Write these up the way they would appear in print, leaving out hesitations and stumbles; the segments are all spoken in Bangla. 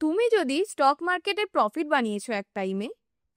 তুমি যদি স্টক মার্কেটে প্রফিট বানিয়েছো এক টাইমে,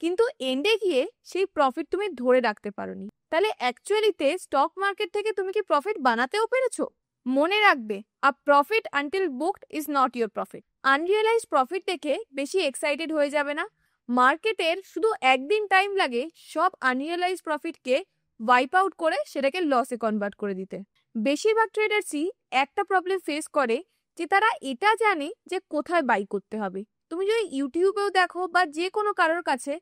কিন্তু এন্ডে গিয়ে সেই প্রফিট তুমি ধরে রাখতে পারোনি, তাহলে অ্যাকচুয়ালিতে স্টক মার্কেট থেকে তুমি কি প্রফিট বানাতেও পেরেছো? মনে রাখবে, a profit until booked is not your profit. Unrealise profit দেখে বেশি এক্সাইটেড হয়ে যাবে না। মার্কেটের শুধু একদিন টাইম লাগে সব আনরিয়েলাইজ প্রফিটকে ওয়াইপ আউট করে সেটাকে লসে কনভার্ট করে দিতে। বেশিরভাগ ট্রেডার্সই একটা প্রবলেম ফেস করে যে তারা এটা জানে যে কোথায় বাই করতে হবে। তুমি যদি ইউটিউবেও দেখো বা যে কোনো কারোর কাছে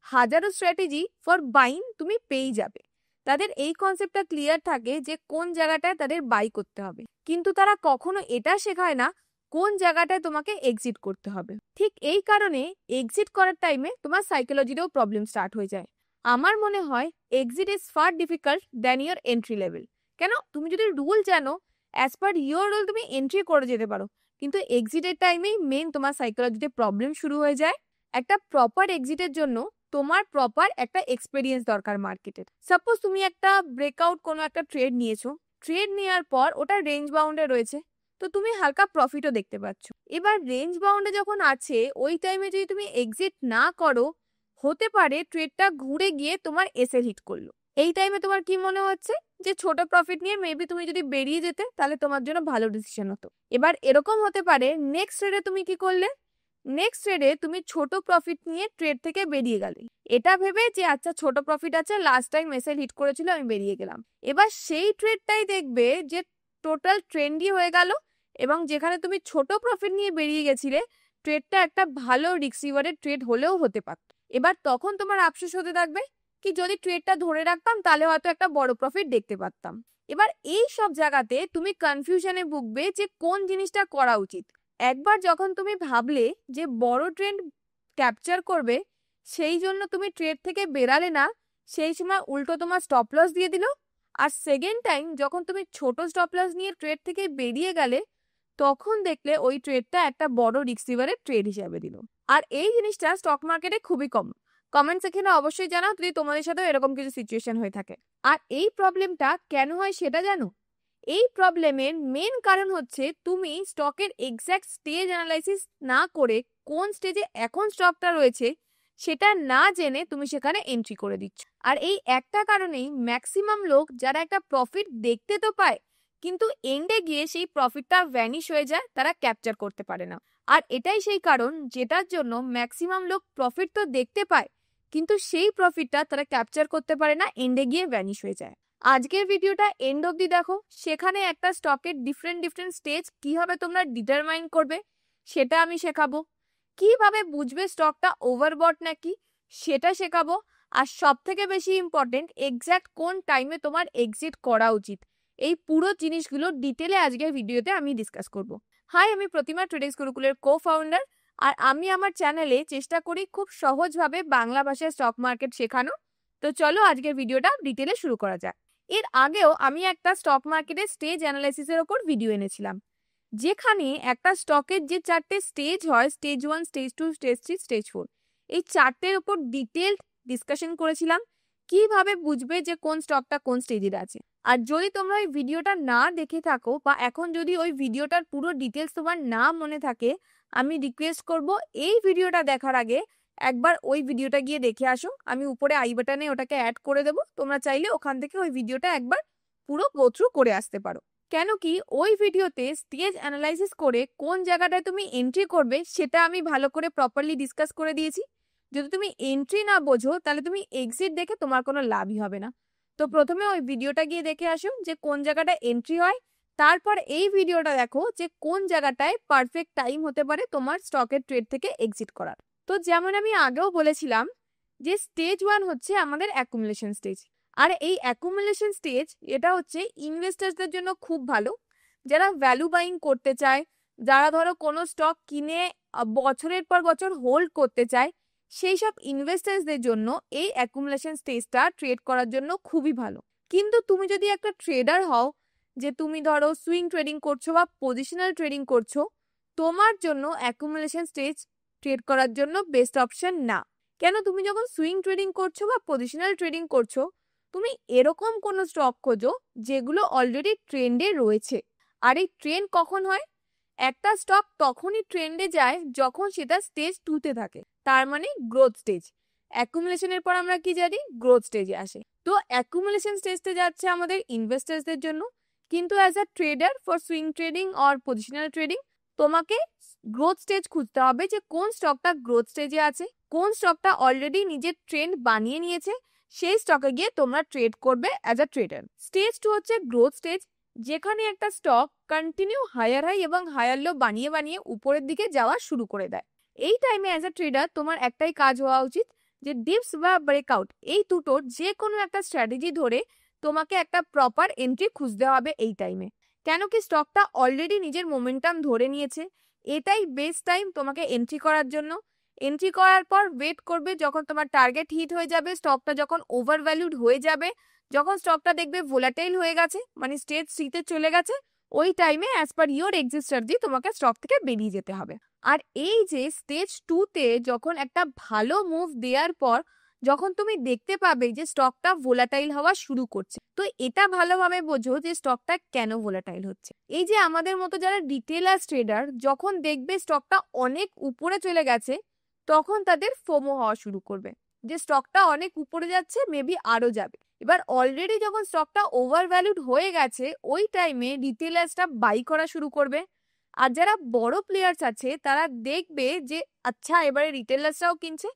হাজারো স্ট্র্যাটেজি ফর বাইং তুমি পেয়ে যাবে। তাদের এই কনসেপ্টটা ক্লিয়ার থাকে যে কোন জায়গাটায় তাদের বাই করতে হবে, কিন্তু তারা কখনো এটা শেখায় না কোন জায়গাটায় তোমাকে এক্সিট করতে হবে। ঠিক এই কারণে এক্সিট করার টাইমে তোমার সাইকোলজিতেও প্রবলেম স্টার্ট হয়ে যায়। আমার মনে হয় exit is far difficult than your entry level. কেন? তুমি যদি রুল জানো, অ্যাজ পার ইয়োর রুল তুমি এন্ট্রি করে যেতে পারো, কিন্তু এক্সিটের টাইমেই মেন তোমার সাইকোলজিতে প্রবলেম শুরু হয়ে যায়। একটা প্রপার এক্সিটের জন্য তোমার প্রপার একটা এক্সপেরিয়েন্স দরকার মার্কেটের। সাপোজ তুমি একটা ব্রেকআউট কোনো একটা ট্রেড নিয়েছো, ট্রেড নেওয়ার পর ওটা রেঞ্জ বাউন্ডে রয়েছে, তো তুমি হালকা প্রফিটও দেখতে পাচ্ছ। এবার রেঞ্জ বাউন্ডে যখন আছে ওই টাইমে যদি তুমি এক্সিট না করো, হতে পারে ট্রেডটা ঘুরে গিয়ে তোমার এসএল হিট করলো। এই টাইমে তোমার কি মনে হচ্ছে যে ছোট প্রফিট নিয়ে মেবি তুমি যদি বেরিয়ে যেতে তাহলে তোমার জন্য ভালো ডিসিশন হতো। এবার এরকম হতে পারে নেক্সট ট্রেডে তুমি কি করলে, নেক্সট ট্রেডে তুমি ছোট প্রফিট নিয়ে ট্রেড থেকে বেরিয়ে গেলে, এটা ভেবে যে আচ্ছা ছোট প্রফিট আছে, লাস্ট টাইম এসএল হিট করেছিল, আমি বেরিয়ে গেলাম। এবার সেই ট্রেডটাই দেখবে যে টোটাল ট্রেন্ডই হয়ে গেল, এবং যেখানে তুমি ছোট প্রফিট নিয়ে বেরিয়ে গেছিলে ট্রেডটা একটা ভালো রিস্ক রিওয়ার্ডের ট্রেড হলেও হতে পারত। এবার তখন তোমার আফসোস হতে থাকবে কি যদি ট্রেডটা ধরে রাখতাম তাহলে হয়তো একটা বড় প্রফিট দেখতে পারতাম। এবার এই সব জায়গাতে তুমি কনফিউশনে ভুগবে যে কোন জিনিসটা করা উচিত। একবার যখন তুমি ভাবলে যে বড় ট্রেন্ড ক্যাপচার করবে, সেই জন্য তুমি ট্রেড থেকে বেরালে না, সেই সময় উল্টো তোমার স্টপ লস দিয়ে দিল। আর সেকেন্ড টাইম যখন তুমি ছোট স্টপ লস নিয়ে ট্রেড থেকে বেরিয়ে গেলে, তখন দেখলে ওই ট্রেডটা একটা বড় রিস্ক রিওয়ার্ডের ট্রেড হিসাবে দিল। আর এই জিনিসটা স্টক মার্কেটে খুবই কম। কমেন্ট সেকশনে অবশ্যই জানাও যদি তোমাদের সাথেও এরকম কিছু সিচুয়েশন হয়ে থাকে। আর এই প্রবলেমটা কেন হয় সেটা জানো? এই প্রবলেমের মেন কারণ হচ্ছে তুমি স্টকের এক্স্যাক্ট স্টেজ অ্যানালাইসিস না করে কোন স্টেজে এখন স্টকটা রয়েছে সেটা না জেনে তুমি সেখানে এন্ট্রি করে দিচ্ছ। আর এই একটা কারণেই ম্যাক্সিমাম লোক যারা একটা প্রফিট দেখতে তো পায়, কিন্তু এন্ডে গিয়ে সেই প্রফিটটা ভ্যানিশ হয়ে যায়, তারা ক্যাপচার করতে পারে না। আর এটাই সেই কারণ যেটার জন্য ম্যাক্সিমাম লোক প্রফিট তো দেখতে পায়, কিন্তু সেই প্রফিটটা তারা ক্যাপচার করতে পারে না, এন্ডে গিয়ে ভ্যানিশ হয়ে যায়। আজকের ভিডিওটা এন্ড অবধি দেখো, সেখানে একটা স্টকের ডিফারেন্ট স্টেজ কিভাবে তোমরা ডিটারমাইন করবে সেটা আমি শেখাবো। কিভাবে বুঝবে স্টকটা ওভারবট নাকি সেটা শেখাবো। আর সব থেকে বেশি ইম্পর্টেন্ট, এক্স্যাক্ট কোন টাইমে তোমার এক্সিট করা উচিত, এই পুরো জিনিসগুলো ডিটেলে আজকের ভিডিওতে আমি ডিসকাস করব। হাই, আমি প্রতিমা ট্রেডিংস গুরুকুলের কো ফাউন্ডার, আর আমি আমার চ্যানেলে চেষ্টা করি খুব সহজভাবে বাংলা ভাষায় স্টক মার্কেট শেখানো। তো চলো আজকের ভিডিওটা ডিটেলে শুরু করা যাক। এর আগেও আমি একটা স্টক মার্কেটের স্টেজ অ্যানালাইসিসের ওপর ভিডিও এনেছিলাম, যেখানে একটা স্টকের যে 4টে স্টেজ হয়, স্টেজ 1, স্টেজ 2, স্টেজ 3, স্টেজ 4, এই 4টের ওপর ডিটেল ডিসকাশন করেছিলাম কিভাবে বুঝবে যে কোন স্টকটা কোন স্টেজের আছে। আর যদি তোমরা ওই ভিডিওটা না দেখে থাকো বা এখন যদি ওই ভিডিওটার পুরো ডিটেলস তোমার না মনে থাকে, আমি রিকোয়েস্ট করব এই ভিডিওটা দেখার আগে একবার ওই ভিডিওটা গিয়ে দেখে আসো। আমি উপরে আই বাটনে ওটাকে অ্যাড করে দেবো, তোমরা চাইলে ওখান থেকে ওই ভিডিওটা একবার পুরো গো থ্রু করে আসতে পারো। কেন কি ওই ভিডিওতে স্টেজ অ্যানালাইসিস করে কোন জায়গাটায় তুমি এন্ট্রি করবে সেটা আমি ভালো করে প্রপারলি ডিসকাস করে দিয়েছি। যদি তুমি এন্ট্রি না বোঝো তাহলে তুমি এক্সিট দেখে তোমার কোনো লাভই হবে না। তো প্রথমে ওই ভিডিওটা গিয়ে দেখে আসো যে কোন জায়গাটায় এন্ট্রি হয়, তারপর এই ভিডিওটা দেখো যে কোন জায়গাটায় পারফেক্ট টাইম হতে পারে তোমার স্টকের ট্রেড থেকে এক্সিট করার। তো যেমন আমি আগেও বলেছিলাম যে স্টেজ 1 হচ্ছে আমাদের অ্যাকুমুলেশন স্টেজ। আর এই অ্যাকুমুলেশন স্টেজ এটা হচ্ছে ইনভেস্টার্সদের জন্য খুব ভালো, যারা ভ্যালু বাইং করতে চায়, যারা ধরো কোনো স্টক কিনে বছরের পর বছর হোল্ড করতে চায়, সেই সব ইনভেস্টার্সদের জন্য এই অ্যাকুমুলেশন স্টেজটা ট্রেড করার জন্য খুবই ভালো। কিন্তু তুমি যদি একটা ট্রেডার হও, যে তুমি ধরো সুইং ট্রেডিং করছো বা পজিশনাল ট্রেডিং করছো, তোমার জন্য অ্যাকুমুলেশন স্টেজ ট্রেড করার জন্য বেস্ট অপশন না। কেন? তুমি যখন সুইং ট্রেডিং করছো বা পজিশনাল ট্রেডিং করছো, তুমি এরকম কোনো স্টক খোঁজো যেগুলো অলরেডি ট্রেন্ডে রয়েছে। আর এই ট্রেন্ড কখন হয়? একটা স্টক তখনই ট্রেন্ডে যায় যখন সেটা স্টেজ 2 তে থাকে, তার মানে গ্রোথ স্টেজ। অ্যাকুমুলেশনের পর আমরা কি জানি, গ্রোথ স্টেজে আসে। তো অ্যাকুমুলেশন স্টেজতে যাচ্ছে আমাদের ইনভেস্টার্সদের জন্য, কিন্তু as a trader for swing trading or positional trading তোমাকে গ্রোথ স্টেজ খুঁজতে হবে, যে কোন স্টকটা গ্রোথ স্টেজে আছে, কোন স্টকটা অলরেডি নিজের ট্রেন্ড বানিয়ে নিয়েছে, সেই স্টকে গিয়ে তোমরা ট্রেড করবে অ্যাজ আ ট্রেডার। স্টেজ 2 হচ্ছে গ্রোথ স্টেজ, যেখানে একটা স্টক কন্টিনিউ হায়ার হাই এবং হায়ার লো বানিয়ে বানিয়ে উপরের দিকে যাওয়া শুরু করে দেয়। এই টাইমে অ্যাজ আ ট্রেডার তোমার একটাই কাজ হওয়া উচিত, যে ডিপস বা ব্রেকআউট এই দুটোর যে কোনো একটা স্ট্র্যাটেজি ধরে তোমাকে একটা প্রপার এন্ট্রি খুঁজতে হবে এই টাইমে। কেন কি স্টকটা অলরেডি নিজের মোমেন্টাম ধরে নিয়েছে, এটাই বেস্ট টাইম তোমাকে এন্ট্রি করার জন্য। এন্ট্রি করার পর ওয়েট করবে যখন তোমার টার্গেট হিট হয়ে যাবে, স্টকটা যখন ওভার ভ্যালুড হয়ে যাবে, যখন স্টকটা দেখবে ভোলাটাইল হয়ে গেছে, মানে স্টেজ 3 তে চলে গেছে, ওই টাইমে as per your exit strategy তোমাকে স্টক থেকে বেরিয়ে যেতে হবে। আর এই যে স্টেজ 2 তে যখন একটা ভালো মুভ দেওয়ার পর যখন তুমি দেখতে পাবে যে স্টকটা ভোলাটাইল হওয়া শুরু করছে, তো এটা ভালোভাবে বোঝো যে স্টকটা কেন ভোলাটাইল হচ্ছে। এই যে আমাদের মতো যারা রিটেলার ট্রেডার যখন দেখবে স্টকটা অনেক উপরে চলে গেছে, তখন তাদের ফোমো হওয়া শুরু করবে, যে স্টকটা অনেক উপরে যাচ্ছে, মেবি আরো যাবে। এবার অলরেডি যখন স্টকটা ওভার ভ্যালুড হয়ে গেছে, ওই টাইমে রিটেলার্সটা বাই করা শুরু করবে। আর যারা বড় প্লেয়ার্স আছে তারা দেখবে যে আচ্ছা এবারে রিটেলার্সরাও কিনছে,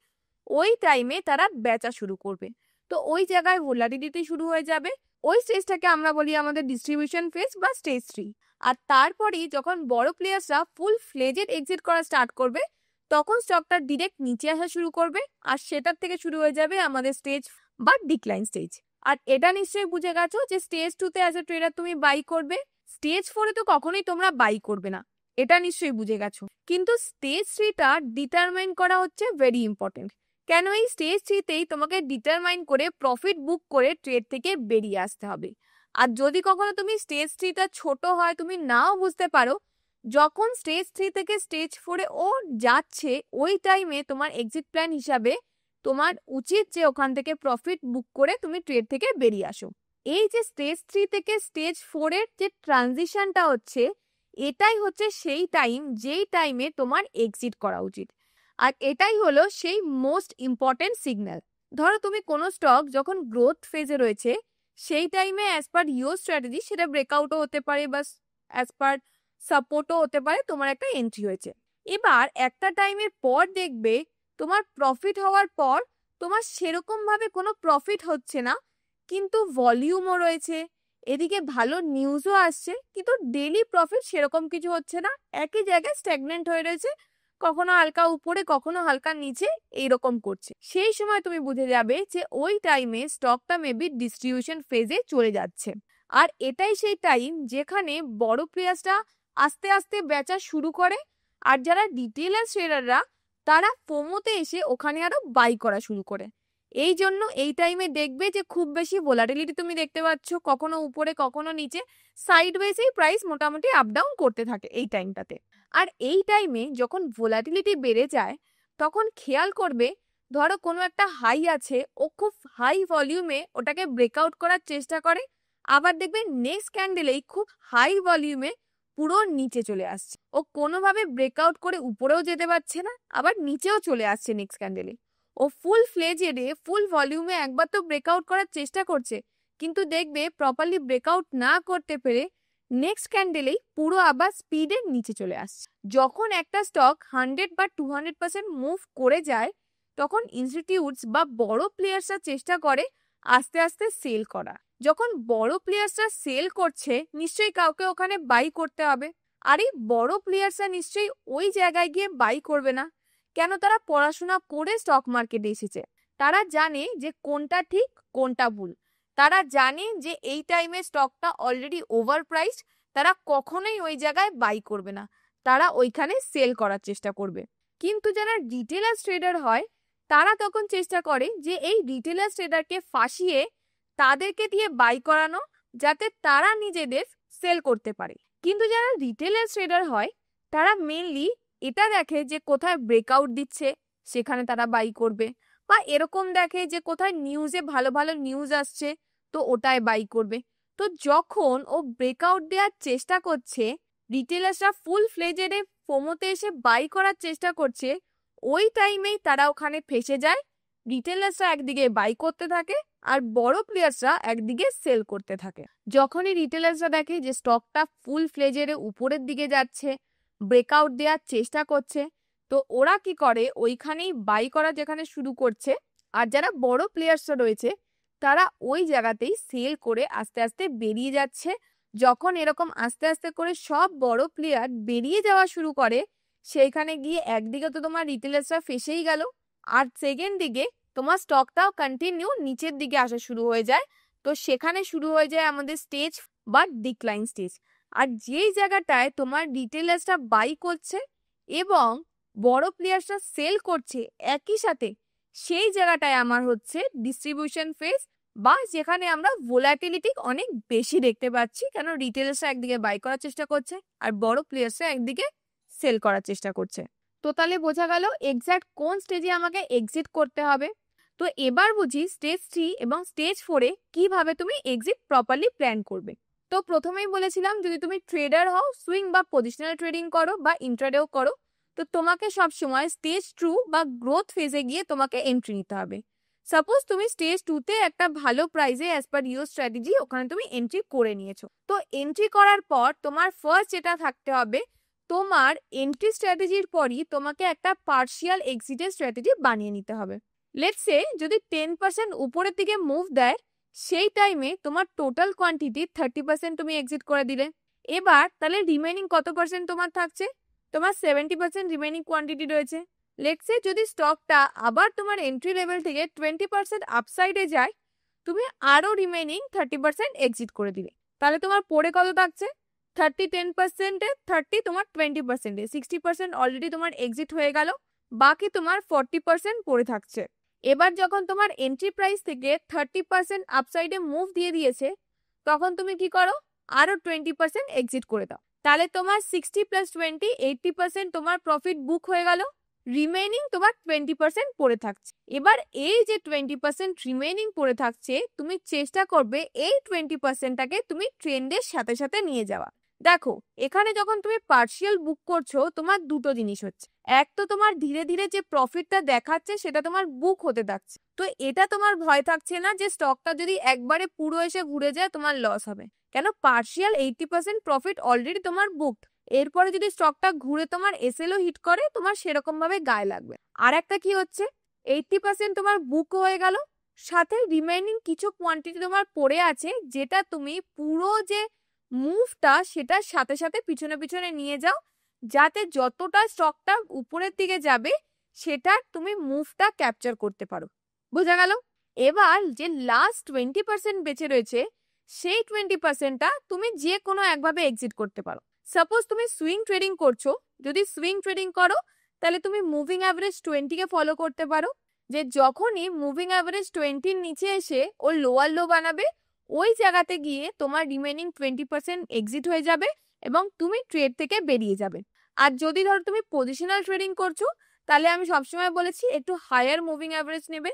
ওই টাইমে তারা বেচা শুরু করবে। তো ওই জায়গায় ভোলাটিলিটি শুরু হয়ে যাবে। ওই স্টেজটাকে আমরা বলি আমাদের ডিস্ট্রিবিউশন ফেজ বা স্টেজ 3। আর তারপরেই যখন বড় প্লেয়ার্সরা ফুল ফ্লেজেড এক্সিট করা স্টার্ট করবে, তখন স্টকটা ডিরেক্ট নিচে আসা শুরু করবে, আর সেটার থেকে শুরু হয়ে যাবে আমাদের স্টেজ বা ডিক্লাইন স্টেজ। আর এটা নিশ্চয়ই বুঝে গেছো যে স্টেজ 2 তে অ্যাজ এ ট্রেডার তুমি বাই করবে, স্টেজ 4 এ তো কখনোই তোমরা বাই করবে না, এটা নিশ্চয়ই বুঝে গেছো। কিন্তু স্টেজ 3টা ডিটারমাইন করা হচ্ছে ভেরি ইম্পর্টেন্ট। কেন এই স্টেজ 3তেই তোমাকে ডিটারমাইন করে প্রফিট বুক করে ট্রেড থেকে বেরিয়ে আসতে হবে। আর যদি কখনো তুমি স্টেজ 3টা ছোট হয়, তুমি নাও বুঝতে পারো, যখন স্টেজ 3 থেকে স্টেজ 4 এ ও যাচ্ছে, ওই টাইমে তোমার এক্সিট প্ল্যান হিসাবে তোমার উচিত যে ওখান থেকে প্রফিট বুক করে তুমি ট্রেড থেকে বেরিয়ে আসো। এই যে স্টেজ 3 থেকে স্টেজ 4 এর যে ট্রানজিশনটা হচ্ছে, এটাই হচ্ছে সেই টাইম যেই টাইমে তোমার এক্সিট করা উচিত। আর এটাই হলো সেই মোস্ট ইম্পর্টেন্ট সিগন্যাল। ধরো তুমি কোনো স্টক যখন গ্রোথ ফেজে রয়েছে, সেই টাইমে অ্যাজ পার ইউর স্ট্র্যাটেজি সেটা ব্রেকআউটও হতে পারে বা অ্যাজ পার সাপোর্টও হতে পারে, তোমার একটা এন্ট্রি হয়েছে। এবার একটা টাইমের পর দেখবে তোমার প্রফিট হওয়ার পর তোমার সেরকম ভাবে কোনো প্রফিট হচ্ছে না, কিন্তু ভলিউমও রয়েছে, এদিকে ভালো নিউজও আসছে, কিন্তু ডেইলি প্রফিট সেরকম কিছু হচ্ছে না, একই জায়গায় স্ট্যাগনেন্ট হয়ে রয়েছে, কখনো হালকা উপরে কখনো হালকা নিচে এইরকম করছে। সেই সময় তুমি বুঝে যাবে যে ওই টাইমে স্টকটা মেবি ডিস্ট্রিবিউশন ফেজে চলে যাচ্ছে। আর এটাই সেই টাইম যেখানে বড় প্লেয়ার্সরা আস্তে আস্তে বেচা শুরু করে, আর যারা রিটেলার ট্রেডাররা তারা ফোমোতে এসে ওখানে আরো বাই করা শুরু করে। এই জন্য এই টাইমে দেখবে যে খুব বেশি ভোলাটিলিটি তুমি দেখতে পাচ্ছ, কখনো উপরে কখনো নিচে, সাইড ওয়েজেই প্রাইস মোটামুটি আপ ডাউন করতে থাকে এই টাইমটাতে। আর এই টাইমে যখন ভোলাটিলিটি বেড়ে যায়, তখন খেয়াল করবে ধরো কোনো একটা হাই আছে, ও খুব হাই ভলিউমে ওটাকে ব্রেকআউট করার চেষ্টা করে, আবার দেখবে নেক্সট ক্যান্ডেলেই খুব হাই ভলিউমে পুরো নিচে চলে আসছে, ও কোনোভাবে ব্রেকআউট করে উপরেও যেতে পারছে না, আবার নিচেও চলে আসছে নেক্সট ক্যান্ডেলে। ও ফুল ফ্লেজেডে ফুল ভলিউমে একবার তো ব্রেকআউট করার চেষ্টা করছে, কিন্তু দেখবে প্রপারলি ব্রেকআউট না করতে পেরে নেক্সট ক্যান্ডেলেই পুরো আবার স্পিডে নিচে চলে আসছে। যখন একটা স্টক 100 বা 200% মুভ করে যায়, তখন ইনস্টিটিউটস বা বড় প্লেয়ার্সরা চেষ্টা করে আস্তে আস্তে সেল করা। যখন বড় প্লেয়ার্সরা সেল করছে, নিশ্চয়ই কাউকে ওখানে বাই করতে হবে। আর এই বড় প্লেয়ার্সরা নিশ্চয়ই ওই জায়গায় গিয়ে বাই করবে না। কেন? তারা পড়াশোনা করে স্টক মার্কেটে এসেছে, তারা জানে যে কোনটা ঠিক কোনটা ভুল, তারা জানে যে এই টাইমে স্টকটা অলরেডি ওভার প্রাইসড, তারা কখনোই ওই জায়গায় বাই করবে না, তারা ওইখানে সেল করার চেষ্টা করবে। কিন্তু যারা রিটেলার ট্রেডার হয়, তারা তখন চেষ্টা করে যে এই রিটেলার ট্রেডারকে ফাঁসিয়ে তাদেরকে দিয়ে বাই করানো, যাতে তারা নিজেদের সেল করতে পারে। কিন্তু যারা রিটেলার ট্রেডার হয়, তারা মেনলি এটা দেখে যে কোথায় ব্রেকআউট দিচ্ছে, সেখানে তারা বাই করবে, বা এরকম দেখে যে কোথায় নিউজে ভালো ভালো নিউজ আসছে, তো ওটায় বাই করবে। তো যখন ও ব্রেকআউট দেওয়ার চেষ্টা করছে, রিটেলার্সরা ফুল ফ্লেজেডে ফোমোতে এসে বাই করার চেষ্টা করছে, ওই টাইমেই তারা ওখানে ফেসে যায়। রিটেলার্সরা একদিকে বাই করতে থাকে আর বড় প্লেয়ার্সরা একদিকে সেল করতে থাকে। যখনই রিটেলার্সরা দেখে যে স্টকটা ফুল ফ্লেজেডে উপরের দিকে যাচ্ছে, ব্রেকআউট দেওয়ার চেষ্টা করছে, তো ওরা কি করে ওইখানেই বাই করা যেখানে শুরু করছে, আর যারা বড় প্লেয়ার্সরা রয়েছে তারা ওই জায়গাতেই সেল করে আস্তে আস্তে বেরিয়ে যাচ্ছে। যখন এরকম আস্তে আস্তে করে সব বড় প্লেয়ার বেরিয়ে যাওয়া শুরু করে, সেইখানে গিয়ে একদিকে তো তোমার রিটেলার্সরা ফেসেই গেল, আর সেকেন্ড দিকে তোমার স্টকটাও কন্টিনিউ নিচের দিকে আসা শুরু হয়ে যায়। তো সেখানে শুরু হয়ে যায় আমাদের স্টেজ বা ডিক্লাইন স্টেজ। আর যেই জায়গাটায় তোমার রিটেলার্সরা বাই করছে এবং বড় প্লেয়ার্সরা সেল করছে একই সাথে, সেই জায়গাটায় আমার হচ্ছে ডিস্ট্রিবিউশন ফেজ, বা যেখানে আমরা ভোলাটিলিটি অনেক বেশি দেখতে পাচ্ছি, কেন রিটেলার্সরা একদিকে বাই করার চেষ্টা করছে আর বড় প্লেয়ার্সরা একদিকে সেল করার চেষ্টা করছে। তো তাহলে বোঝা গেল এক্স্যাক্ট কোন স্টেজে আমাকে এক্সিট করতে হবে। তো এবার বুঝি স্টেজ 3 এবং স্টেজ 4-এ কিভাবে তুমি এক্সিট প্রপারলি প্ল্যান করবে। তো প্রথমেই বলেছিলাম, যদি তুমি ট্রেডার হও, সুইং বা পজিশনাল ট্রেডিং করো বা ইন্ট্রাডেও করো, তো তোমাকে সবসময় স্টেজ 2 বা গ্রোথ ফেজে গিয়ে তোমাকে এন্ট্রি নিতে হবে। সাপোজ তুমি স্টেজ 2-তে একটা ভালো প্রাইসে অ্যাজ পার ইউর স্ট্র্যাটেজি ওখানে তুমি এন্ট্রি করে নিয়েছো। তো এন্ট্রি করার পর তোমার ফার্স্ট যেটা থাকতে হবে, তোমার এন্ট্রি স্ট্র্যাটেজির পরই তোমাকে একটা পার্শিয়াল এক্সিটের স্ট্র্যাটেজি বানিয়ে নিতে হবে। লেটস সে যদি 10% উপরের দিকে মুভ দেয়, সেই টাইমে তোমার টোটাল কোয়ান্টিটি 30% তুমি এক্সিট করে দিলে। এবার তাহলে রিমেনিং কত পার্সেন্ট তোমার থাকছে? তোমার 70% রিমেনিং কোয়ান্টিটি রয়েছে। লেটস সে যদি স্টকটা আবার তোমার এন্ট্রি লেভেল থেকে 20% আপসাইডে যায়, তুমি আরো রিমেনিং 30% এক্সিট করে দিলে। তাহলে তোমার পড়ে কত থাকছে? 30 10%-এ 30, তোমার 20%-এ 60% অলরেডি তোমার এক্সিট হয়ে গেল, বাকি তোমার 40% পড়ে থাকছে। এবার যখন তোমার এন্ট্রি প্রাইস থেকে 30% আপসাইডে মুভ দিয়ে দিয়েছে, তখন তুমি কি করো? আরো 20% এক্সিট করে দাও। তাহলে তোমার 60 + 20 80% তোমার প্রফিট বুক হয়ে গেল। রিমেনিং তোমার 20% পড়ে থাকছে। এবার এই যে 20% রিমেনিং পড়ে থাকছে, তুমি চেষ্টা করবে এই 20%টাকে তুমি ট্রেন্ডের সাথে সাথে নিয়ে যাওয়া। দেখো, এখানে যখন তুমি পার্শিয়াল বুক করছো, তোমার দুটো জিনিস হচ্ছে। এক তো তোমার ধীরে ধীরে যে প্রফিটটা দেখাচ্ছে সেটা তোমার বুক হতে থাকছে, তো এটা তোমার ভয় থাকছে না যে স্টকটা যদি একবারে পুরো এসে ঘুরে যায় তোমার লস হবে, কেন পার্শিয়াল 80% প্রফিট অলরেডি তোমার বুকড। এরপরে যদি স্টকটা ঘুরে তোমার এসএলও হিট করে, তোমার সেরকম ভাবে গায়ে লাগবে। আর একটা কি হচ্ছে, 80% তোমার বুক হয়ে গেল, সাথে রিমেইনিং কিছু কোয়ান্টিটি তোমার পড়ে আছে, যেটা তুমি পুরো যে মুভটা সেটার সাথে সাথে পিছনে পিছনে নিয়ে যাও, যাতে যতটা স্টকটা উপরের দিকে যাবে সেটার তুমি মুভটা ক্যাপচার করতে পারো। বোঝা গেল? এবার যে লাস্ট 20% বেঁচে রয়েছে, সেই 20%টা তুমি যে কোনো একভাবে এক্সিট করতে পারো। সাপোজ তুমি সুইং ট্রেডিং করছো, যদি সুইং ট্রেডিং করো তাহলে তুমি মুভিং অ্যাভারেজ 20-কে ফলো করতে পারো, যে যখনই মুভিং অ্যাভারেজ 20-র নিচে এসে ও লোয়ার লো বানাবে, ওই জায়গাতে গিয়ে তোমার রিমেনিং 20% এক্সিট হয়ে যাবে এবং তুমি ট্রেড থেকে বেরিয়ে যাবে। আর যদি ধরো তুমি পজিশনাল ট্রেডিং করছো, তাহলে আমি সবসময় বলেছি একটু হায়ার মুভিং অ্যাভারেজ নেবে।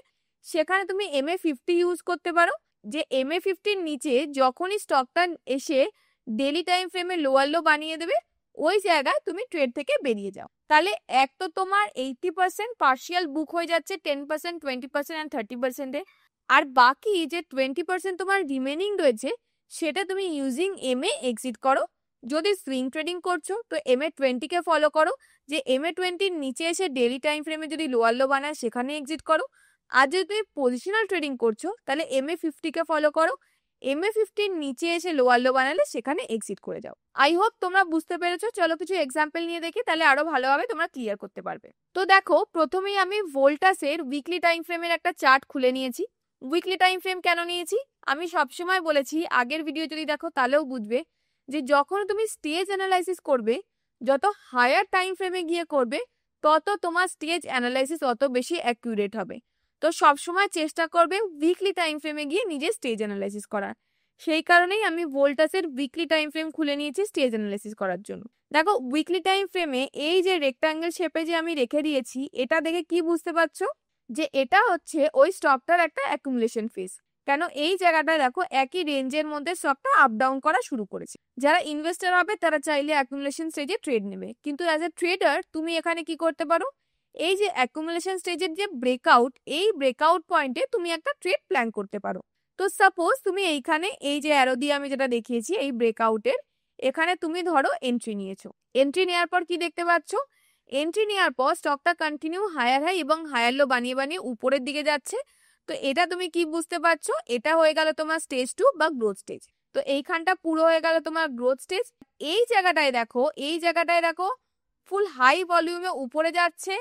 সেখানে তুমি MA50 ইউজ করতে পারো, যে MA50-র নিচে যখনই স্টকটা এসে ডেলি টাইম ফ্রেমে লোয়ার লো বানিয়ে দেবে, ওই জায়গায় তুমি ট্রেড থেকে বেরিয়ে যাও। তাহলে এক তো তোমার 80% পার্শিয়াল বুক হয়ে যাচ্ছে 10%, 20% অ্যান্ড 30%-এ, আর বাকি যে 20% তোমার রিমেনিং রয়েছে সেটা তুমি ইউজিং MA এক্সিট করো। যদি সুইং ট্রেডিং করছো তো MA20-কে ফলো করো, যে MA20-র নিচে এসে ডেলি টাইম ফ্রেমে যদি লোয়ার লো বানায় সেখানে এক্সিট করো। আর যদি তুমি পজিশনাল ট্রেডিং করছো তাহলে MA50-কে ফলো করো, MA50-র নিচে এসে লোয়ার লো বানালে সেখানে এক্সিট করে যাও। আই হোপ তোমরা বুঝতে পেরেছো। চলো কিছু এক্সাম্পল নিয়ে দেখি, তাহলে আরো ভালোভাবে তোমরা ক্লিয়ার করতে পারবে। তো দেখো, প্রথমেই আমি ভোল্টাসের উইকলি টাইম ফ্রেমের একটা চার্ট খুলে নিয়েছি। উইকলি টাইম ফ্রেম কেন নিয়েছি? আমি সবসময় বলেছি, আগের ভিডিও যদি দেখো তাহলেও বুঝবে, যে যখন তুমি স্টেজ অ্যানালাইসিস করবে, যত হায়ার টাইম ফ্রেমে গিয়ে করবে, তত তোমার স্টেজ অ্যানালাইসিস অত বেশি অ্যাকিউরেট হবে। তো সবসময় চেষ্টা করবে উইকলি টাইম ফ্রেমে গিয়ে নিজের স্টেজ অ্যানালাইসিস করার। সেই কারণেই আমি ভোল্টাসের উইকলি টাইম ফ্রেম খুলে নিয়েছি স্টেজ অ্যানালাইসিস করার জন্য। দেখো, উইকলি টাইম ফ্রেমে এই যে রেক্টাঙ্গেল শেপে যে আমি রেখে দিয়েছি, এটা দেখে কি বুঝতে পারছো? যে এটা হচ্ছে ওই স্টকটার একটা অ্যাকুমুলেশন ফেজ। কেন এই জায়গাটায় দেখো একই রেঞ্জের মধ্যে স্টকটা আপ ডাউন করা শুরু করেছে। যারা ইনভেস্টর হবে তারা চাইলে অ্যাকুমুলেশন স্টেজে ট্রেড নেবে, কিন্তু অ্যাজ এ ট্রেডার তুমি এখানে কি করতে পারো, এই যে অ্যাকুমুলেশন স্টেজের যে ব্রেকআউট, এই ব্রেকআউট পয়েন্টে তুমি একটা ট্রেড প্ল্যান করতে পারো। তো সাপোজ তুমি এইখানে এই যে অ্যারো দিয়ে আমি যেটা দেখিয়েছি এই ব্রেকআউটের এখানে তুমি ধরো এন্ট্রি নিয়েছো। এন্ট্রি নেওয়ার পর কি দেখতে পাচ্ছ, এন্ট্রি নেওয়ার পর স্টকটা কন্টিনিউ হায়ার হাই এবং হায়ার লো বানিয়ে বানিয়ে উপরের দিকে যাচ্ছে। তো এটা তুমি কি বুঝতে পারছো, এটা হয়ে গেল তোমার স্টেজ 2 বা গ্রোথ স্টেজ। তো এইখানটা পুরো হয়ে গেল তোমার গ্রোথ স্টেজ। এই জায়গাটায় দেখো, এই জায়গাটায় দেখো ফুল হাই ভলিউমে উপরে যাচ্ছে,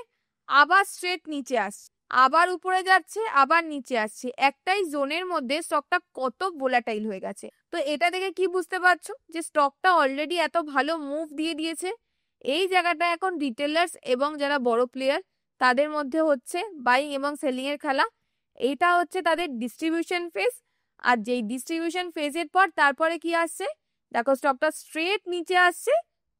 আবার স্ট্রেট নিচে আসছে, আবার উপরে যাচ্ছে, আবার নিচে আসছে। একটাই জোনের মধ্যে স্টকটা কত ভোলাটাইল হয়ে গেছে। তো এটা দেখে কি বুঝতে পারছো যে স্টকটা অলরেডি এত ভালো মুভ দিয়ে দিয়েছে। এই জায়গাটা এখন রিটেলার্স এবং যারা বড় প্লেয়ার তাদের মধ্যে হচ্ছে বাইং এবং সেলিং এর খেলা। এইটা হচ্ছে তাদের ডিস্ট্রিবিউশন ফেজ। আর যেই ডিস্ট্রিবিউশন ফেজের পর তারপরে কি আসছে, দেখো স্টকটা স্ট্রেট নিচে আসছে।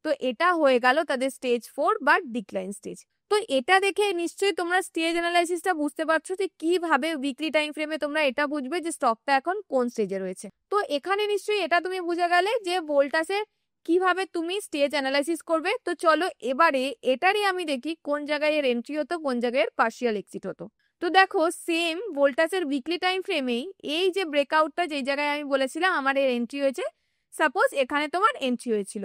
তো এটা হয়ে গেল তাদের স্টেজ 4 বা ডিক্লাইন স্টেজ। তো এটা দেখে নিশ্চয়ই তোমরা স্টেজ অ্যানালাইসিসটা বুঝতে পারছো যে কিভাবে উইকলি টাইম ফ্রেমে তোমরা এটা বুঝবে যে স্টকটা এখন কোন স্টেজে রয়েছে। তো এখানে নিশ্চয়ই এটা তুমি বুঝে গেলে যে ভোল্টাসের কিভাবে তুমি স্টেজ অ্যানালাইসিস করবে। তো চলো এবারে এটারই আমি দেখি কোন জায়গায় এর এন্ট্রি হতো, কোন জায়গায় এর পার্শিয়াল এক্সিট হতো। তো দেখো সেম ভোল্টাসের উইকলি টাইম ফ্রেমেই এই যে ব্রেকআউটটা যেই জায়গায় আমি বলেছিলাম আমার এর এন্ট্রি হয়েছে, সাপোজ এখানে তোমার এন্ট্রি হয়েছিল।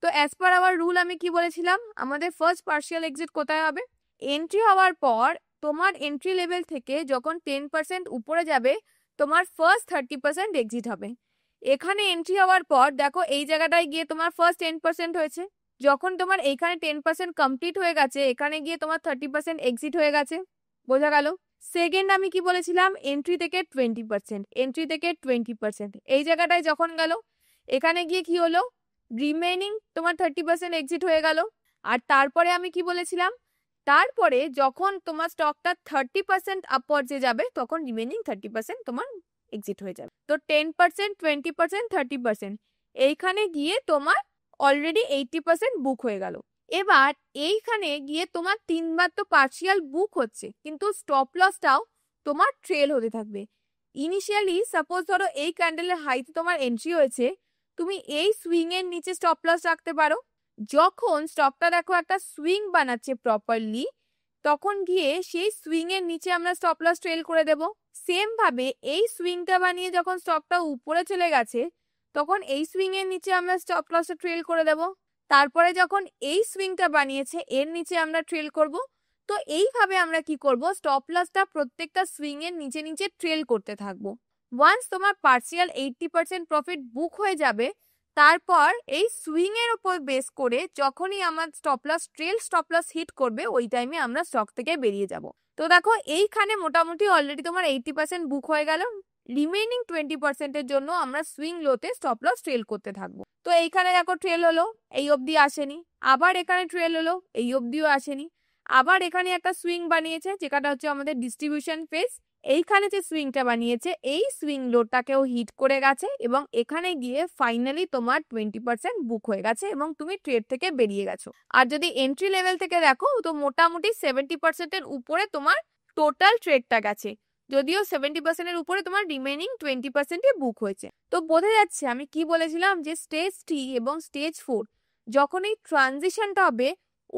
তো অ্যাজ পার আওয়ার রুল আমি কি বলেছিলাম, আমাদের ফার্স্ট পার্শিয়াল এক্সিট কোথায় হবে, এন্ট্রি হওয়ার পর তোমার এন্ট্রি লেভেল থেকে যখন 10% উপরে যাবে তোমার ফার্স্ট 30% এক্সিট হবে। এখানে এন্ট্রি হওয়ার পর দেখো এই জায়গাটায় গিয়ে তোমার ফার্স্ট 10% হয়েছে, যখন তোমার এইখানে 10% কমপ্লিট হয়ে গেছে এখানে গিয়ে তোমার 30% এক্সিট হয়ে গেছে। বোঝা গেল। সেকেন্ড আমি কি বলেছিলাম, এন্ট্রি থেকে 20%, এন্ট্রি থেকে 20% এই জায়গাটায় যখন গেল এখানে গিয়ে কি হলো, রিমেইনিং তোমার 30% এক্সিট হয়ে গেল। আর তারপরে আমি কি বলেছিলাম, তারপরে যখন তোমার স্টকটা 30% আপওয়ার্ডসে যাবে তখন রিমেইনিং 30% তোমার এক্সিট হয়ে যাবে। তো 10%, 20%, 30% এইখানে গিয়ে তোমার অলরেডি 80% বুক হয়ে গেল। এবার এইখানে গিয়ে তোমার 3বার তো পার্শিয়াল বুক হচ্ছে, কিন্তু স্টপ লসটাও তোমার ট্রেল হতে থাকবে। ইনিশিয়ালি সাপোজ ধরো এই ক্যান্ডেলের হাইতে তোমার এন্ট্রি হয়েছে, তুমি এই সুইং এর নিচে স্টপ লস রাখতে পারো। যখন স্টকটা দেখো একটা সুইং বানাচ্ছে প্রপারলি তখন গিয়ে সেই সুইং এর নিচে আমরা স্টপ লস ট্রেল করে দেব। সেম ভাবে এই সুইংটা বানিয়ে যখন স্টকটা উপরে চলে গেছে তখন এই সুইং এর নিচে আমরা স্টপ লস ট্রেল করে দেব। তারপরে যখন এই সুইংটা বানিয়েছে এর নিচে আমরা ট্রেল করব। তো এইভাবে আমরা কি করব, স্টপ লসটা প্রত্যেকটা সুইং এর নিচে নিচে ট্রেল করতে থাকবো। ওয়ান্স তোমার পার্শিয়াল 80% প্রফিট বুক হয়ে যাবে তারপর এই সুইং এর উপর বেস করে যখনই আমার stop loss trail stop loss hit করবে ওই টাইমে আমরা স্টক থেকে বেরিয়ে যাব। তো দেখো এইখানে মোটামুটি অলরেডি তোমার 80% বুক হয়ে গেল, রিমেইনিং 20% এর জন্য আমরা সুইং লোতে স্টপ লস ট্রেল করতে থাকবো। তো এইখানে দেখো ট্রেল হলো, এই অবধি আসেনি, আবার এখানে ট্রেল হলো, এই অবধিও আসেনি, আবার এখানে একটা সুইং বানিয়েছে যেটা হচ্ছে আমাদের ডিস্ট্রিবিউশন ফেজ। এইখানে যে সুইংটা বানিয়েছে এই সুইং লোটাকেও হিট করে গেছে এবং এখানে গিয়ে ফাইনালি তোমার 20% বুক হয়ে গেছে এবং তুমি ট্রেড থেকে বেরিয়ে গেছো। আর যদি এন্ট্রি লেভেল থেকে দেখো তো মোটামুটি 70% এর উপরে তোমার টোটাল ট্রেডটা গেছে, যদিও 70% এর উপরে তোমার রিমেইনিং 20% বুক হয়েছে। তো বোঝা যাচ্ছে আমি কি বলেছিলাম যে স্টেজ 3 এবং স্টেজ 4 যখন এই ট্রানজিশনটা হবে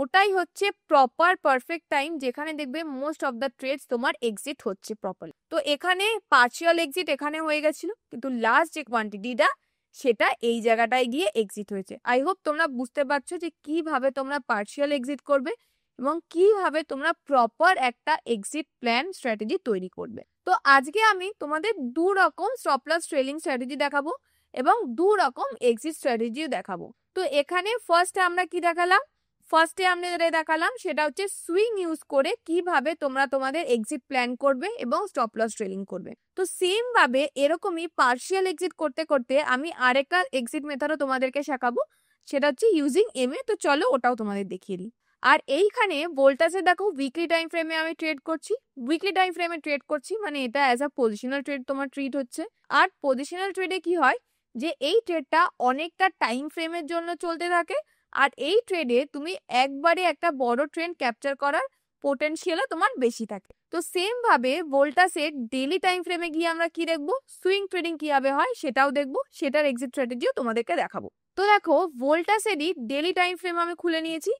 ওটাই হচ্ছে প্রপার পারফেক্ট টাইম যেখানে দেখবে মোস্ট অফ দ্য ট্রেডস তোমার এক্সিট হচ্ছে প্রপারলি। তো এখানে পার্শিয়াল এক্সিট এখানে হয়ে গেছিল কিন্তু লাস্ট যে কোয়ান্টিটিটা সেটা এই জায়গাটায় গিয়ে এক্সিট হয়েছে। আই হোপ তোমরা বুঝতে পারছো যে কিভাবে তোমরা পার্শিয়াল এক্সিট করবে এবং কিভাবে তোমরা প্রপার একটা এক্সিট প্ল্যান স্ট্র্যাটেজি তৈরি করবে। তো আজকে আমি তোমাদের 2 রকম স্টপ লস ট্রেলিং স্ট্র্যাটেজি দেখাবো এবং 2 রকম এক্সিট স্ট্র্যাটেজিও দেখাবো। তো এখানে ফার্স্টে আমরা কি দেখালাম, ফার্স্টে আমরা যেটা দেখালাম সেটা হচ্ছে সুইং ইউজ করে কিভাবে তোমরা তোমাদের এক্সিট প্ল্যান করবে এবং স্টপ লস ট্রেলিং করবে। তো সেম ভাবে এরকমই পার্শিয়াল এক্সিট করতে করতে আমি আরেকটা এক্সিট মেথডও তোমাদেরকে শেখাবো, সেটা হচ্ছে ইউজিং এমএ। তো চলো ওটাও তোমাদের দেখিয়ে দিই। আর এইখানে ভোল্টাসে দেখো উইকলি টাইম ফ্রেমে আমি ট্রেড করছি, উইকলি টাইম ফ্রেমে ট্রেড করছি মানে এটা অ্যাজ আ পজিশনাল ট্রেড তোমার ট্রিট হচ্ছে। আর পজিশনাল ট্রেডে কি হয় যে এই ট্রেডটা অনেকটা টাইম ফ্রেমের জন্য চলতে থাকে আর এই ট্রেডে তুমি একবারে একটা বড় ট্রেন্ড ক্যাপচার করার পোটেনশিয়ালও তোমার বেশি থাকে। তো সেম ভাবে ভোল্টাসের ডেইলি টাইম ফ্রেমে গিয়ে আমরা কি দেখবো, সুইং ট্রেডিং কিভাবে হয় সেটাও দেখবো, সেটার এক্সিট স্ট্র্যাটেজিও তোমাদেরকে দেখাবো। তো দেখো ভোল্টাসেরই ডেইলি টাইম ফ্রেম আমি খুলে নিয়েছি।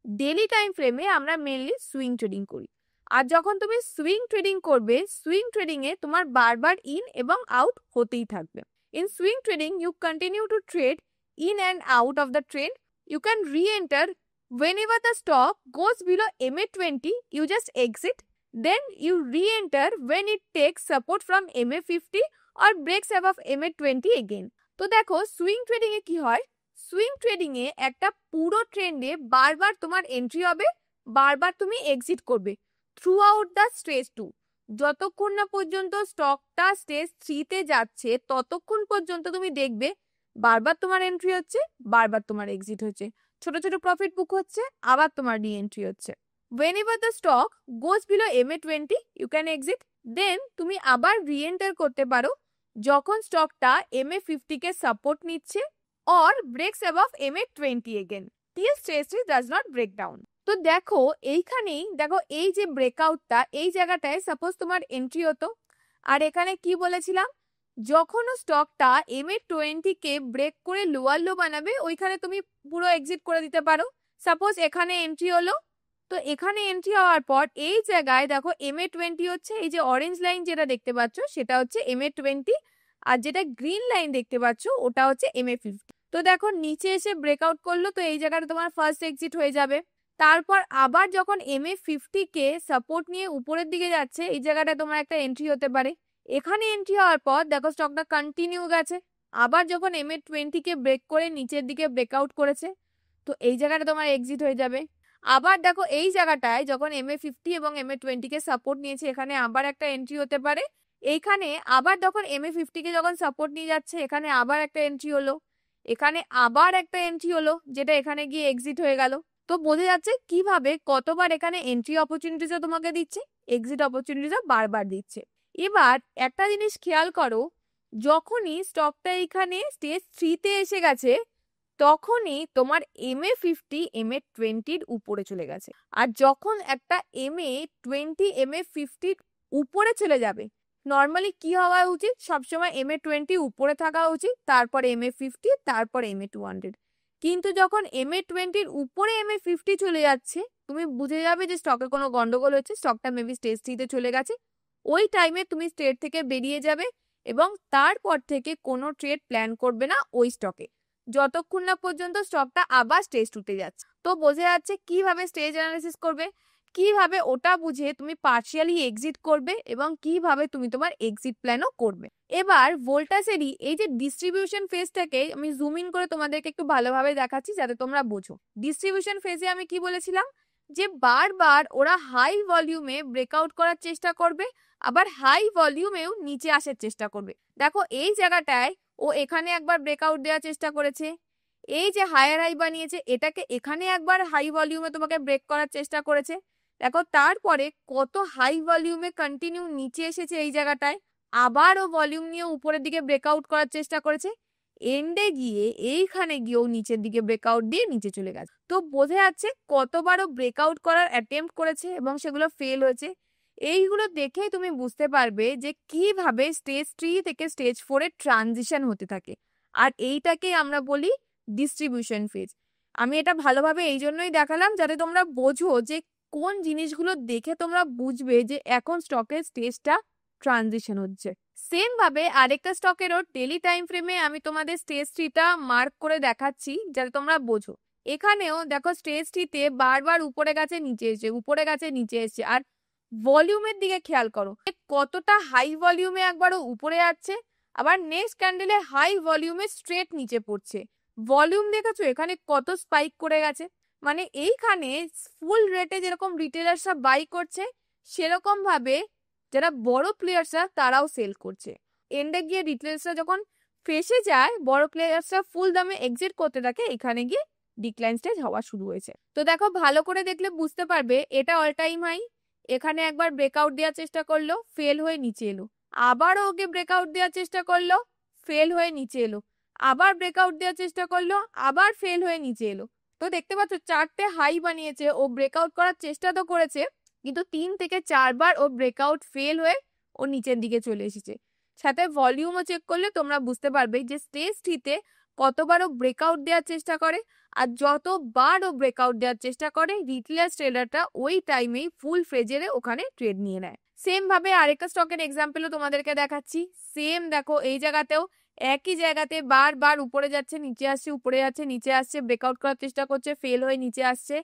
ডেইলি টাইম ফ্রেমে আমরা মেনলি সুইং ট্রেডিং করি। আর যখন তুমি সুইং ট্রেডিং করবে, সুইং ট্রেডিং এ তোমার বারবার ইন এবং আউট হতেই থাকবে। In swing trading you continue to trade in and out of the trend. You can re-enter whenever the stock goes below MA20, you just exit. Then you re-enter when it takes support from MA50 or breaks above MA20 again. তো দেখো সুইং ট্রেডিং এ কি হয়, সুইং ট্রেডিং এ একটা পুরো ট্রেন্ডে বারবার তোমার এন্ট্রি হবে, বারবার তুমি এক্সিট করবে থ্রু আউট দ্য স্টেজ 2। যতক্ষণ না পর্যন্ত স্টকটা স্টেজ 3 তে যাচ্ছে ততক্ষণ পর্যন্ত তুমি দেখবে বারবার তোমার এন্ট্রি হচ্ছে, বারবার তোমার এক্সিট হচ্ছে, ছোট ছোট প্রফিট বুক হচ্ছে, আবার তোমার রি এন্ট্রি হচ্ছে। whenever the stock goes below MA20 you can exit, then তুমি আবার রি এন্টার করতে পারো যখন স্টকটা MA50 কে সাপোর্ট নিচ্ছে or breaks above MA20 again till stage 3 does not break down। তো দেখো এইখানেই দেখো এই যে ব্রেকআউটটা, এই জায়গাটায় সাপোজ তোমার এন্ট্রি হতো, আর এখানে কি বলেছিলাম, যখন স্টকটা MA20 কে ব্রেক করে লোয়ার লো বানাবে ওইখানে তুমি পুরো এক্সিট করে দিতে পারো। সাপোজ এখানে এন্ট্রি হলো, তো এখানে এন্ট্রি হওয়ার পর এই জায়গায় দেখো MA20 হচ্ছে, এই যে অরেঞ্জ লাইন যেটা দেখতে পাচ্ছ সেটা হচ্ছে MA20, আর যেটা গ্রিন লাইন দেখতে পাচ্ছ ওটা হচ্ছে MA50। তো দেখো নিচে এসে ব্রেকআউট করলো, তো এই জায়গাটা তোমার ফার্স্ট এক্সিট হয়ে যাবে। তারপর আবার যখন MA50 কে সাপোর্ট নিয়ে উপরের দিকে যাচ্ছে এই জায়গাটা তোমার একটা এন্ট্রি হতে পারে। এখানে এন্ট্রি হওয়ার পর দেখো স্টকটা কন্টিনিউ গেছে, আবার যখন MA20 কে ব্রেক করে নিচের দিকে ব্রেকআউট করেছে তো এই জায়গাটা তোমার এক্সিট হয়ে যাবে। আবার দেখো এই জায়গাটায় যখন MA50 এবং MA20 কে সাপোর্ট নিয়েছে এখানে আবার একটা এন্ট্রি হতে পারে। এইখানে আবার যখন MA50 কে যখন সাপোর্ট নিয়ে যাচ্ছে এখানে আবার একটা এন্ট্রি হলো, এখানে আবার একটা এন্ট্রি হলো যেটা এখানে গিয়ে এক্সিট হয়ে গেল। তো বোঝা যাচ্ছে কিভাবে কতবার এখানে এন্ট্রি অপরচুনিটিসও তোমাকে দিচ্ছে, এক্সিট অপরচুনিটিসও বারবার দিচ্ছে। এবার একটা জিনিস খেয়াল করো, যখনই স্টকটা এখানে স্টেজ 3 তে এসে গেছে তখনই তোমার MA50 MA20 উপরে চলে গেছে। আর যখন একটা MA20 MA50 উপরে চলে যাবে, নর্মালি কি হওয়া উচিত, সবসময় MA20 উপরে থাকা উচিত, তারপর MA50, তারপর MA200। কিন্তু যখন MA20 উপরে MA50 চলে যাচ্ছে তুমি বুঝে যাবে যে স্টকে কোনো গন্ডগোল হচ্ছে, স্টকটা মেবি স্টেজ 3 তে চলে গেছে। ওই টাইমে তুমি ট্রেড থেকে বেরিয়ে যাবে এবং তারপর থেকে কোনো ট্রেড প্ল্যান করবে না ওই স্টকে যতক্ষণ না পর্যন্ত স্টকটা আবার স্টেজ 2 তে যাচ্ছে। তো বোঝা যাচ্ছে কিভাবে স্টেজ অ্যানালিসিস করবে, কিভাবে ওটা বুঝে তুমি পার্শিয়ালি এক্সিট করবে এবং কিভাবে তুমি তোমার এক্সিট প্ল্যানও করবে। এবার ভোল্টাসেরই এই যে ডিস্ট্রিবিউশন ফেজটাকে আমি জুম ইন করে তোমাদেরকে একটু ভালোভাবে দেখাচ্ছি যাতে তোমরা বোঝো। ডিস্ট্রিবিউশন ফেজে আমি কি বলেছিলাম, যে বারবার ওরা হাই ভলিউমে ব্রেকআউট করার চেষ্টা করবে, আবার হাই ভলিউমেও নিচে আসার চেষ্টা করবে। দেখো এই জায়গাটায় ও এখানে একবার ব্রেকআউট দেওয়ার চেষ্টা করেছে, এই যে হায়ার হাই বানিয়েছে এটাকে এখানে একবার হাই ভলিউমে তোমাকে ব্রেক করার চেষ্টা করেছে। দেখো তারপরে কত হাই ভলিউমে কন্টিনিউ নিচে এসেছে এই জায়গাটায়, আবার ও ভলিউম নিয়ে উপরের দিকে ব্রেকআউট করার চেষ্টা করেছে, এন্ডে গিয়ে এইখানে গিয়েও নিচের দিকে ব্রেকআউট দিয়ে নিচে চলে গেছে। তো বোঝা যাচ্ছে কতবারও ব্রেকআউট করার অ্যাটেম্প্ট করেছে এবং সেগুলো ফেল হয়েছে। এইগুলো দেখেই তুমি বুঝতে পারবে যে কিভাবে স্টেজ 3 থেকে স্টেজ 4 এর ট্রানজিশন হতে থাকে, আর এইটাকে আমরা বলি ডিস্ট্রিবিউশন ফেজ। আমি এটা ভালোভাবে এই জন্যই দেখালাম যাতে তোমরা বোঝো যে কোন জিনিসগুলো দেখে তোমরা বুঝবে যে এখন স্টকের স্টেজটা ট্রানজিশন হচ্ছে। সেম ভাবে আরেকটা স্টকেরও ডেইলি টাইম ফ্রেমে আমি তোমাদের স্টেজ 3টা মার্ক করে দেখাচ্ছি যাতে তোমরা বোঝো। এখানেও দেখো স্টেজ 3 তে বারবার উপরে গেছে নিচে এসে, উপরে গেছে নিচে এসে, আর ভলিউমের দিকে খেয়াল করো কতটা হাই ভলিউমে একবারও উপরে যাচ্ছে, আবার নেক্সট ক্যান্ডেলে হাই ভলিউমে স্ট্রেট নিচে পড়ছে। ভলিউম দেখেছো এখানে কত স্পাইক করে গেছে, মানে এইখানে ফুল রেটে যেরকম রিটেলার্সরা বাই করছে সেরকম ভাবে যারা বড় প্লেয়ার্সরা তারাও সেল করছে। এন্ডে গিয়ে রিটেলার্সরা যখন ফেসে যায় বড় প্লেয়ার্সরা ফুল দামে এক্সিট করতে থাকে, এখানে গিয়ে ডিক্লাইন স্টেজ হওয়া শুরু হয়েছে। তো দেখো ভালো করে দেখলে বুঝতে পারবে এটা অল টাইম হাই, এখানে একবার ব্রেকআউট দেওয়ার চেষ্টা করলো, ফেল হয়ে নিচে এলো, আবারও ওকে ব্রেকআউট দেওয়ার চেষ্টা করলো, ফেল হয়ে নিচে এলো, আবার ব্রেকআউট দেওয়ার চেষ্টা করলো, আবার ফেল হয়ে নিচে এলো। তো দেখতে পাচ্ছ 4টে হাই বানিয়েছে, ও ব্রেকআউট করার চেষ্টা তো করেছে কিন্তু 3 থেকে 4 বার ও ব্রেকআউট ফেল হয়ে ও নিচের দিকে চলে এসেছে। সাথে ভলিউমও চেক করলে তোমরা বুঝতে পারবে যে স্টেজ 3 তে কতবার ও ব্রেকআউট দেওয়ার চেষ্টা করে, আর যতবার ও ব্রেকআউট দেওয়ার চেষ্টা করে রিটেলার ট্রেডারটা ওই টাইমেই ফুল ফ্রেজেরে ওখানে ট্রেড নিয়ে নেয়। সেম ভাবে আরেকটা স্টকের এক্সাম্পলও তোমাদেরকে দেখাচ্ছি। সেম দেখো, এই জায়গাতেও একই জায়গাতে বারবার উপরে যাচ্ছে, নিচে আসছে, উপরে যাচ্ছে, নিচে আসছে, ব্রেকআউট করার চেষ্টা করছে, ফেল হয়ে নিচে আসছে।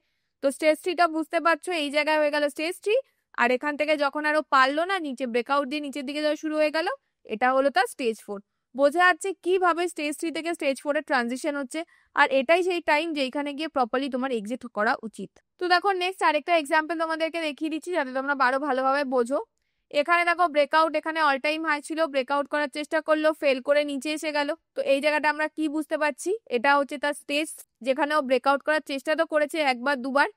তো স্টেজ 3টা বুঝতে পারছো, এই জায়গায় হয়ে গেল স্টেজ 3, আর এখান থেকে যখন আরো পারলো না, নিচে ব্রেকআউট দিয়ে নিচের দিকে যাওয়া শুরু হয়ে গেল, এটা হলো তার স্টেজ 4। বোঝা যাচ্ছে কিভাবে স্টেজ 3 থেকে স্টেজ 4 এর ট্রানজিশন হচ্ছে, আর এটাই সেই টাইম যেখানে গিয়ে প্রপারলি তোমার এক্সিট করা উচিত। তো দেখো নেক্সট আরেকটা এক্সাম্পল তোমাদেরকে দেখিয়ে দিচ্ছি যাতে তোমরা আরো ভালোভাবে বোঝো। এখানে দেখো ব্রেকআউট, এখানে অল টাইম হাই ছিল, ব্রেকআউট করার চেষ্টা করলো, ফেল করে নিচে এসে গেল। তো এই জায়গাটা আমরা কি বুঝতে পারছি, এটা হচ্ছে তার স্টেজ, যেখানে ও ব্রেকআউট করার চেষ্টা তো করেছে একবার দুবার,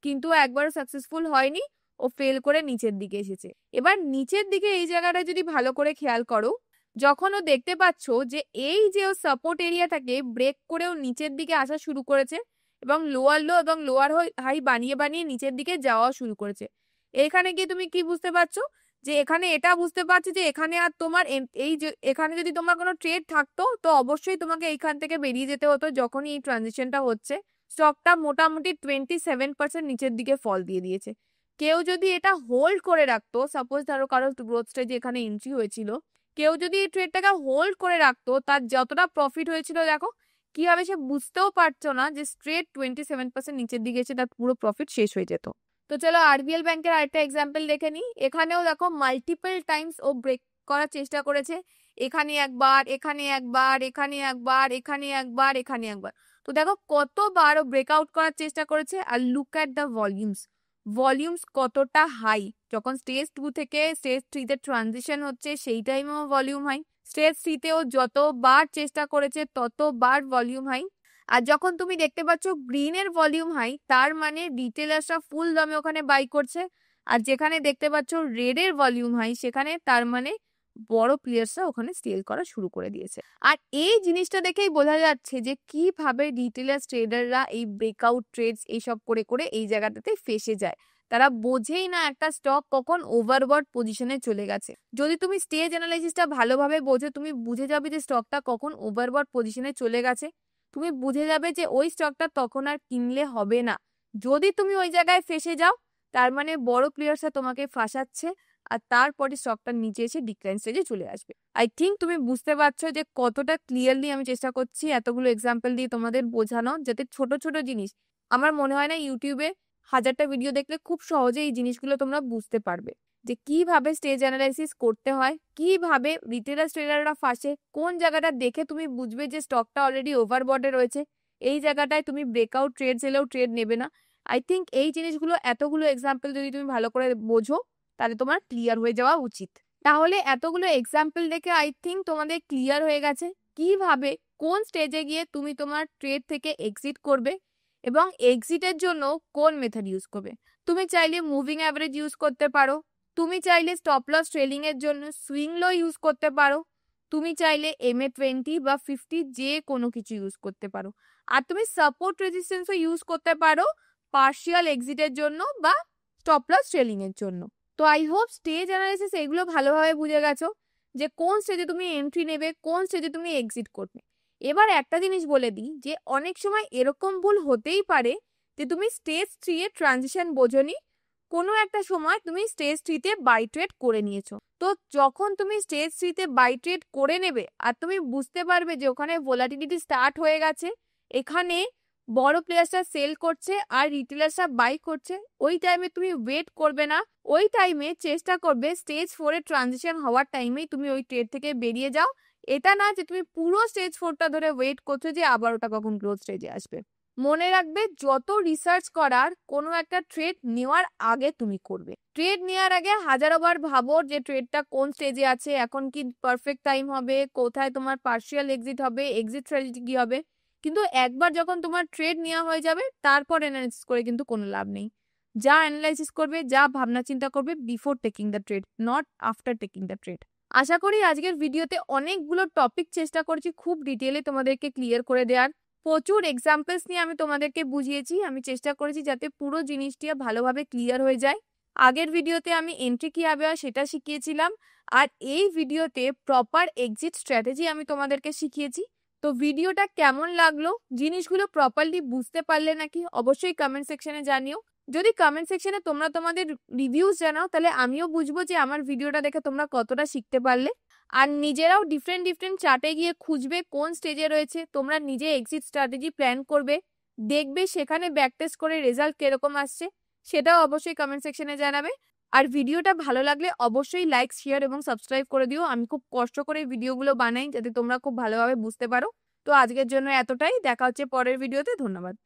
কিন্তু একবারও সাকসেসফুল হয়নি, ও ফেল করে নিচের দিকে এসেছে। এবার নিচের দিকে এই জায়গাটা যদি ভালো করে খেয়াল করো, যখন ও দেখতে পাচ্ছ যে এই যে ও সাপোর্ট এরিয়াটাকে ব্রেক করেও নিচের দিকে আসা শুরু করেছে এবং লোয়ার লো এবং লোয়ার হাই বানিয়ে বানিয়ে নিচের দিকে যাওয়া শুরু করেছে, এখানে গিয়ে তুমি কি বুঝতে পারছো, যে এখানে এটা বুঝতে পারছি যে এখানে আর তোমার এই যে এখানে যদি তোমার কোনো ট্রেড থাকতো তো অবশ্যই তোমাকে এইখান থেকে বেরিয়ে যেতে হতো। যখনই এই ট্রানজিশনটা হচ্ছে স্টকটা মোটামুটি 27% নিচের দিকে ফল দিয়ে দিয়েছে। কেউ যদি এটা হোল্ড করে রাখতো, সাপোজ ধরো কারো গ্রোথ স্টেজে এখানে এন্ট্রি হয়েছিল, কেউ যদি এই ট্রেডটাকে হোল্ড করে রাখতো, তার যতটা প্রফিট হয়েছিল দেখো কিভাবে সে বুঝতেও পারছো না যে স্ট্রেট 27% নিচের দিকে এসে তার পুরো প্রফিট শেষ হয়ে যেত। তো চলো আরবিএল ব্যাংকের আরেকটা এক্সাম্পল দেখে নিই। এখানেও দেখো মাল্টিপল টাইমস ও ব্রেক করার চেষ্টা করেছে, এখানে একবার, এখানে একবার, এখানে একবার, এখানে একবার, এখানে একবার। তো দেখো কতবার ও ব্রেকআউট করার চেষ্টা করেছে, আর লুক অ্যাট দ্য ভলিউমস কতটা হাই। যখন স্টেজ 2 থেকে স্টেজ 3 তে ট্রানজিশন হচ্ছে সেই টাইমেও ভলিউম হাই, স্টেজ 3 তেও যতবার চেষ্টা করেছে ততবার ভলিউম হাই। আর যখন তুমি দেখতে পাচ্ছ গ্রিনের ভলিউম হাই, তার মানে রিটেলার্সরা ফুল দামে ওখানে বাই করছে, আর যেখানে দেখতে পাচ্ছ রেডের ভলিউম হাই, সেখানে তার মানে বড় প্লেয়ার্সরা ওখানে সেল করা শুরু করে দিয়েছে। আর এই জিনিসটা দেখেই বোঝা যাচ্ছে যে কিভাবে রিটেলার ট্রেডাররা এই ব্রেকআউট ট্রেডস এইসব করে করে এই জায়গাটাতে ফেসে যায়। তারা বোঝেই না একটা স্টক কখন ওভারবট পজিশনে চলে গেছে। যদি তুমি স্টেজ অ্যানালাইসিসটা ভালোভাবে বোঝো, তুমি বুঝে যাবে যে স্টকটা কখন ওভারবট পজিশনে চলে গেছে। তুমি বুঝে যাবে যে ওই স্টকটা তখন আর কিনলে হবে না। যদি তুমি ওই জায়গায় ফেসে যাও, তার মানে বড় প্লেয়ার্সরা তোমাকে ফাঁসাচ্ছে, আর তারপরে স্টকটা নিচে এসে ডিক্লাইন স্টেজে চলে আসবে। আই থিঙ্ক তুমি বুঝতে পারছো যে কতটা ক্লিয়ারলি আমি চেষ্টা করছি এতগুলো এক্সাম্পল দিয়ে তোমাদের বোঝানো, যাতে ছোট ছোট জিনিস, আমার মনে হয় না ইউটিউবে 1000টা ভিডিও দেখলে খুব সহজে এই জিনিসগুলো তোমরা বুঝতে পারবে যে কিভাবে স্টেজ অ্যানালাইসিস করতে হয়, কিভাবে রিটেলার ট্রেডাররা ফাঁসে, কোন জায়গাটা দেখে তুমি বুঝবে যে স্টকটা অলরেডি ওভারবটে রয়েছে, এই জায়গাটায় তুমি ব্রেকআউট ট্রেড এলেও ট্রেড নেবে না। আই থিঙ্ক এই জিনিসগুলো, এতগুলো এক্সাম্পল যদি তুমি ভালো করে বোঝো, তাহলে তোমার ক্লিয়ার হয়ে যাওয়া উচিত। তাহলে এতগুলো এক্সাম্পল দেখে আই থিঙ্ক তোমাদের ক্লিয়ার হয়ে গেছে কিভাবে কোন স্টেজে গিয়ে তুমি তোমার ট্রেড থেকে এক্সিট করবে এবং এক্সিটের জন্য কোন মেথড ইউজ করবে। তুমি চাইলে মুভিং অ্যাভারেজ ইউজ করতে পারো, তুমি চাইলে স্টপ লস ট্রেলিং এর জন্য সুইং লো ইউজ করতে পারো, তুমি চাইলে MA20 বা 50 যে কোনো কিছু ইউজ করতে পারো, আর তুমি সাপোর্ট রেজিস্ট্যান্সও ইউজ করতে পারো পার্শিয়াল এক্সিটের জন্য বা স্টপ লস ট্রেলিং এর জন্য। তো আই হোপ স্টেজ অ্যানালাইসিস এগুলো ভালোভাবে বুঝে গেছো যে কোন স্টেজে তুমি এন্ট্রি নেবে, কোন স্টেজে তুমি এক্সিট করবে। এবার একটা জিনিস বলে দিই যে অনেক সময় এরকম ভুল হতেই পারে যে তুমি স্টেজ 3 এর ট্রানজিশন বোঝোনি, কোনো একটা সময় তুমি স্টেজ 3 তে বাই ট্রেড করে নিয়েছো। তো যখন তুমি স্টেজ 3 তে বাই ট্রেড করে নেবে আর তুমি বুঝতে পারবে যে ওখানে ভোলাটিলিটি স্টার্ট হয়ে গেছে, এখানে বড় প্লেয়ার্সরা সেল করছে আর রিটেলার্সরা বাই করছে, ওই টাইমে তুমি ওয়েট করবে না, ওই টাইমে চেষ্টা করবে স্টেজ 4 এর ট্রানজিশন হওয়ার টাইমেই তুমি ওই ট্রেড থেকে বেরিয়ে যাও। এটা না যে তুমি পুরো স্টেজ 4টা ধরে ওয়েট করছো যে আবার ওটা কখন গ্রোথ স্টেজে আসবে। মনে রাখবে যত রিসার্চ করার কোনো একটা ট্রেড নেওয়ার আগে তুমি করবে। ট্রেড নেওয়ার আগে হাজারোবার ভাবো যে ট্রেডটা কোন স্টেজে আছে, এখন কি পারফেক্ট টাইম হবে, কোথায় তোমার পার্শিয়াল এক্সিট হবে, এক্সিট স্ট্র্যাটেজি কি হবে। কিন্তু একবার যখন তোমার ট্রেড নেওয়া হয়ে যাবে তারপর অ্যানালাইসিস করে কিন্তু কোনো লাভ নেই। যা অ্যানালাইসিস করবে, যা ভাবনা চিন্তা করবে before taking the trade, not after taking the trade. আশা করি আজকের ভিডিওতে অনেকগুলো টপিক চেষ্টা করছি খুব ডিটেলে তোমাদেরকে ক্লিয়ার করে দেওয়ার। প্রচুর এক্সাম্পলস নিয়ে আমি তোমাদেরকে বুঝিয়েছি, আমি চেষ্টা করেছি যাতে পুরো জিনিসটি ভালোভাবে ক্লিয়ার হয়ে যায়। আগের ভিডিওতে আমি এন্ট্রি কিভাবে হয় সেটা শিখিয়েছিলাম, আর এই ভিডিওতে প্রপার এক্সিট স্ট্র্যাটেজি আমি তোমাদেরকে শিখিয়েছি। তো ভিডিওটা কেমন লাগলো, জিনিসগুলো প্রপারলি বুঝতে পারলে নাকি, অবশ্যই কমেন্ট সেকশনে জানিও। যদি কমেন্ট সেকশনে তোমরা তোমাদের রিভিউজ জানাও, তাহলে আমিও বুঝবো যে আমার ভিডিওটা দেখে তোমরা কতটা শিখতে পারলে। আর নিজেরাও ডিফারেন্ট ডিফারেন্ট চার্টে গিয়ে খুঁজবে কোন স্টেজে রয়েছে, তোমরা নিজে এক্সিট স্ট্র্যাটেজি প্ল্যান করবে, দেখবে সেখানে ব্যাক টেস্ট করে রেজাল্ট কিরকম আসছে, সেটাও অবশ্যই কমেন্ট সেকশনে জানাবে। আর ভিডিওটা ভালো লাগলে অবশ্যই লাইক, শেয়ার এবং সাবস্ক্রাইব করে দিও। আমি খুব কষ্ট করে ভিডিওগুলো বানাই যাতে তোমরা খুব ভালোভাবে বুঝতে পারো। তো আজকের জন্য এতটাই, দেখা হচ্ছে পরের ভিডিওতে। ধন্যবাদ।